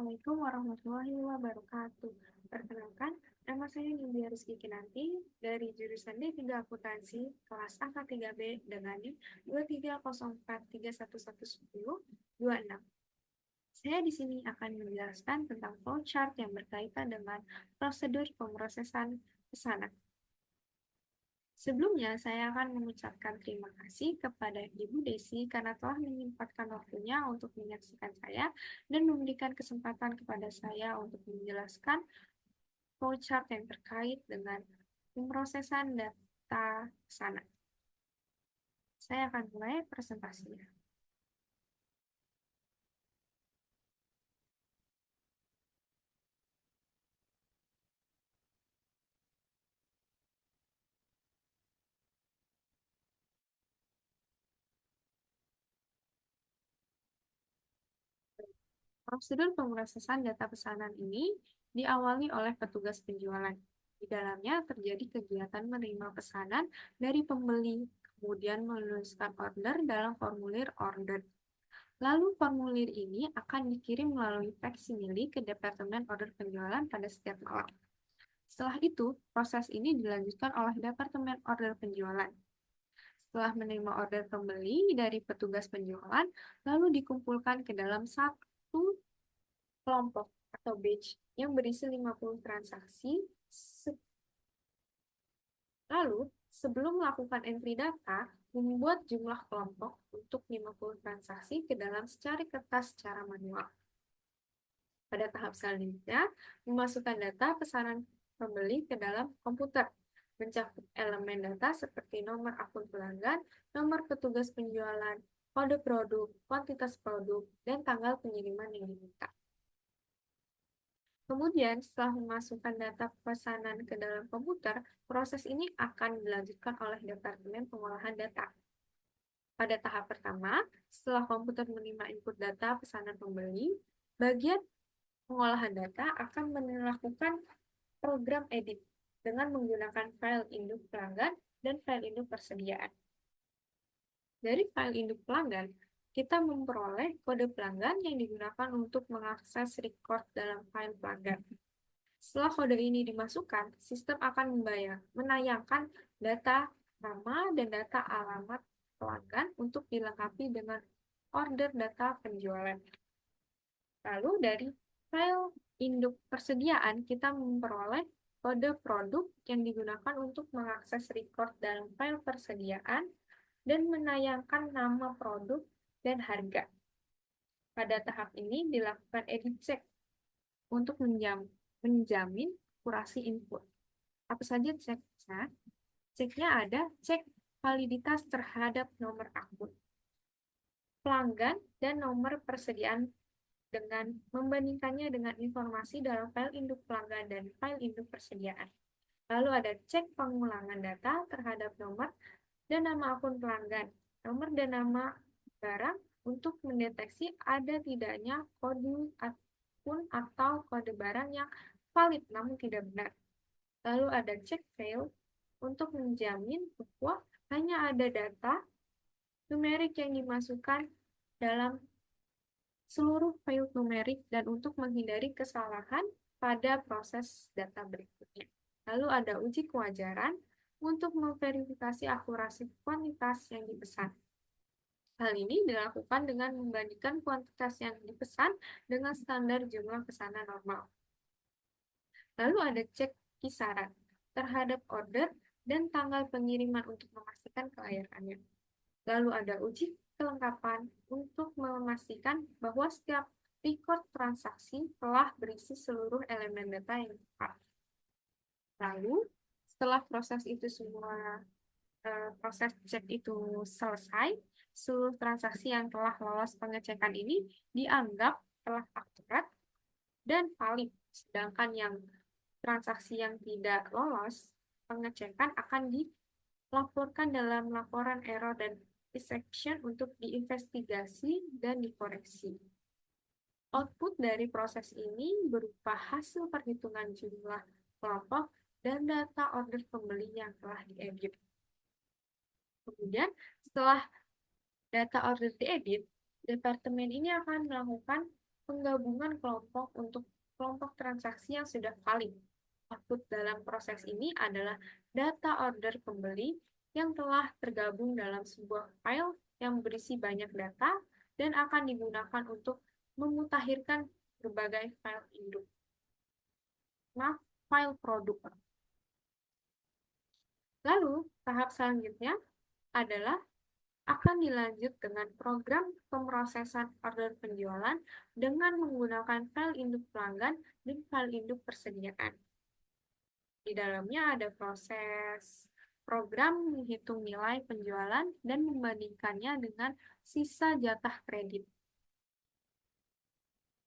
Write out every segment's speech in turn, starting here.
Assalamualaikum warahmatullahi wabarakatuh. Perkenalkan, nama saya Nindya Rizky Kinanti dari jurusan D3 Akuntansi kelas AK3B dengan NIM 23043111026. Saya di sini akan menjelaskan tentang flowchart yang berkaitan dengan prosedur pemrosesan pesanan. Sebelumnya, saya akan mengucapkan terima kasih kepada Ibu Desi karena telah menyempatkan waktunya untuk menyaksikan saya dan memberikan kesempatan kepada saya untuk menjelaskan flowchart yang terkait dengan pemrosesan data pesanan. Saya akan mulai presentasinya. Prosedur pemrosesan data pesanan ini diawali oleh petugas penjualan. Di dalamnya terjadi kegiatan menerima pesanan dari pembeli, kemudian menuliskan order dalam formulir order. Lalu formulir ini akan dikirim melalui faksimili ke Departemen Order Penjualan pada setiap malam. Setelah itu, proses ini dilanjutkan oleh Departemen Order Penjualan. Setelah menerima order pembeli dari petugas penjualan, lalu dikumpulkan ke dalam satu kelompok atau batch yang berisi 50 transaksi. Lalu, sebelum melakukan entry data, membuat jumlah kelompok untuk 50 transaksi ke dalam secari kertas secara manual. Pada tahap selanjutnya, memasukkan data pesanan pembeli ke dalam komputer, mencakup elemen data seperti nomor akun pelanggan, nomor petugas penjualan, kode produk, kuantitas produk, dan tanggal pengiriman yang diminta. Kemudian, setelah memasukkan data pesanan ke dalam komputer, proses ini akan dilanjutkan oleh Departemen Pengolahan Data. Pada tahap pertama, setelah komputer menerima input data pesanan pembeli, bagian pengolahan data akan melakukan program edit dengan menggunakan file induk pelanggan dan file induk persediaan. Dari file induk pelanggan, kita memperoleh kode pelanggan yang digunakan untuk mengakses record dalam file pelanggan. Setelah kode ini dimasukkan, sistem akan menayangkan data nama dan data alamat pelanggan untuk dilengkapi dengan order data penjualan. Lalu dari file induk persediaan, kita memperoleh kode produk yang digunakan untuk mengakses record dalam file persediaan dan menayangkan nama produk dan harga. Pada tahap ini dilakukan edit check untuk menjamin akurasi input. Apa saja ceknya? Ceknya ada cek validitas terhadap nomor akun pelanggan dan nomor persediaan dengan membandingkannya dengan informasi dalam file induk pelanggan dan file induk persediaan. Lalu ada cek pengulangan data terhadap nomor dan nama akun pelanggan, nomor dan nama barang untuk mendeteksi ada tidaknya kode akun atau kode barang yang valid namun tidak benar. Lalu ada cek fail untuk menjamin bahwa hanya ada data numerik yang dimasukkan dalam seluruh file numerik dan untuk menghindari kesalahan pada proses data berikutnya. Lalu ada uji kewajaran untuk memverifikasi akurasi kuantitas yang dipesan. Hal ini dilakukan dengan membandingkan kuantitas yang dipesan dengan standar jumlah pesanan normal. Lalu ada cek kisaran terhadap order dan tanggal pengiriman untuk memastikan kelayakannya. Lalu ada uji kelengkapan untuk memastikan bahwa setiap record transaksi telah berisi seluruh elemen data yang tepat. Lalu, setelah proses itu semua, proses cek itu selesai, seluruh transaksi yang telah lolos pengecekan ini dianggap telah akurat dan valid, sedangkan yang transaksi yang tidak lolos pengecekan akan dilaporkan dalam laporan error dan exception untuk diinvestigasi dan dikoreksi. Output dari proses ini berupa hasil perhitungan jumlah kelompok dan data order pembeli yang telah diedit. Kemudian, setelah data order diedit, departemen ini akan melakukan penggabungan kelompok untuk kelompok transaksi yang sudah valid. Output dalam proses ini adalah data order pembeli yang telah tergabung dalam sebuah file yang berisi banyak data dan akan digunakan untuk memutakhirkan berbagai file induk. Maaf, file produk. Lalu, tahap selanjutnya adalah akan dilanjut dengan program pemrosesan order penjualan dengan menggunakan file induk pelanggan dan file induk persediaan. Di dalamnya ada proses program menghitung nilai penjualan dan membandingkannya dengan sisa jatah kredit.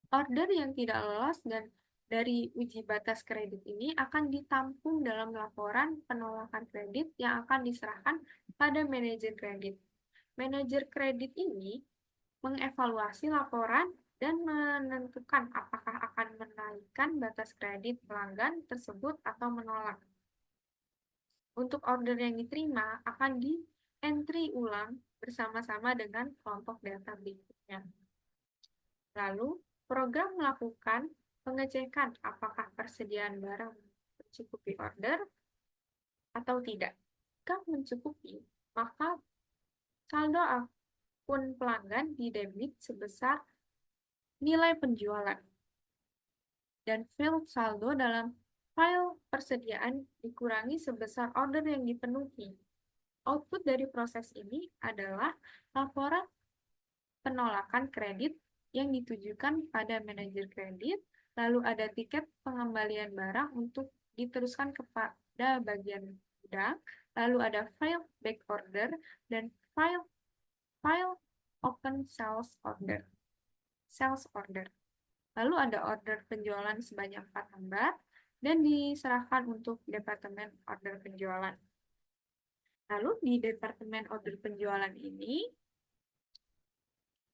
Order yang tidak lolos dan dari uji batas kredit ini akan ditampung dalam laporan penolakan kredit yang akan diserahkan pada manajer kredit. Manajer kredit ini mengevaluasi laporan dan menentukan apakah akan menaikkan batas kredit pelanggan tersebut atau menolak. Untuk order yang diterima akan di-entry ulang bersama-sama dengan kelompok data berikutnya. Lalu, program melakukan pengecekan apakah persediaan barang mencukupi order atau tidak. Jika mencukupi, maka saldo akun pelanggan didebit sebesar nilai penjualan. Dan field saldo dalam file persediaan dikurangi sebesar order yang dipenuhi. Output dari proses ini adalah laporan penolakan kredit yang ditujukan pada manajer kredit, lalu ada tiket pengembalian barang untuk diteruskan kepada bagian gudang, lalu ada file back order dan file open sales order. Lalu ada order penjualan sebanyak 4 lembar dan diserahkan untuk departemen order penjualan. Lalu di departemen order penjualan ini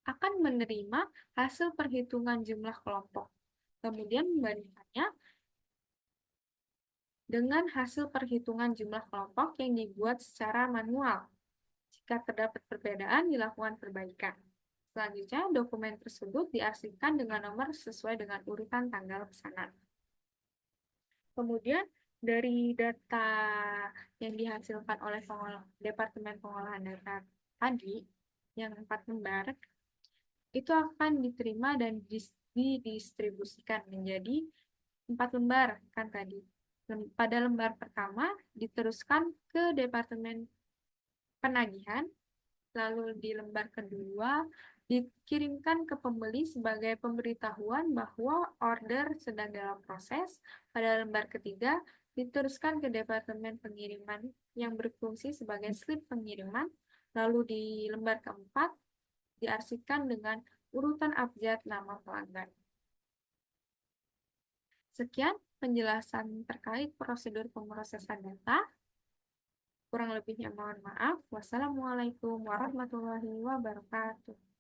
akan menerima hasil perhitungan jumlah kelompok, kemudian membandingkannya dengan hasil perhitungan jumlah kelompok yang dibuat secara manual. Jika terdapat perbedaan, dilakukan perbaikan. Selanjutnya, dokumen tersebut diarsipkan dengan nomor sesuai dengan urutan tanggal pesanan. Kemudian, dari data yang dihasilkan oleh Departemen Pengolahan Data tadi, yang 4 lembar, itu akan diterima dan didistribusikan menjadi 4 lembar, kan tadi. Pada lembar pertama, diteruskan ke Departemen Penagihan, lalu di lembar kedua, dikirimkan ke pembeli sebagai pemberitahuan bahwa order sedang dalam proses. Pada lembar ketiga, diteruskan ke Departemen Pengiriman yang berfungsi sebagai slip pengiriman. Lalu di lembar keempat, diarsipkan dengan urutan abjad nama pelanggan. Sekian penjelasan terkait prosedur pemrosesan data. Kurang lebihnya mohon maaf. Wassalamualaikum warahmatullahi wabarakatuh.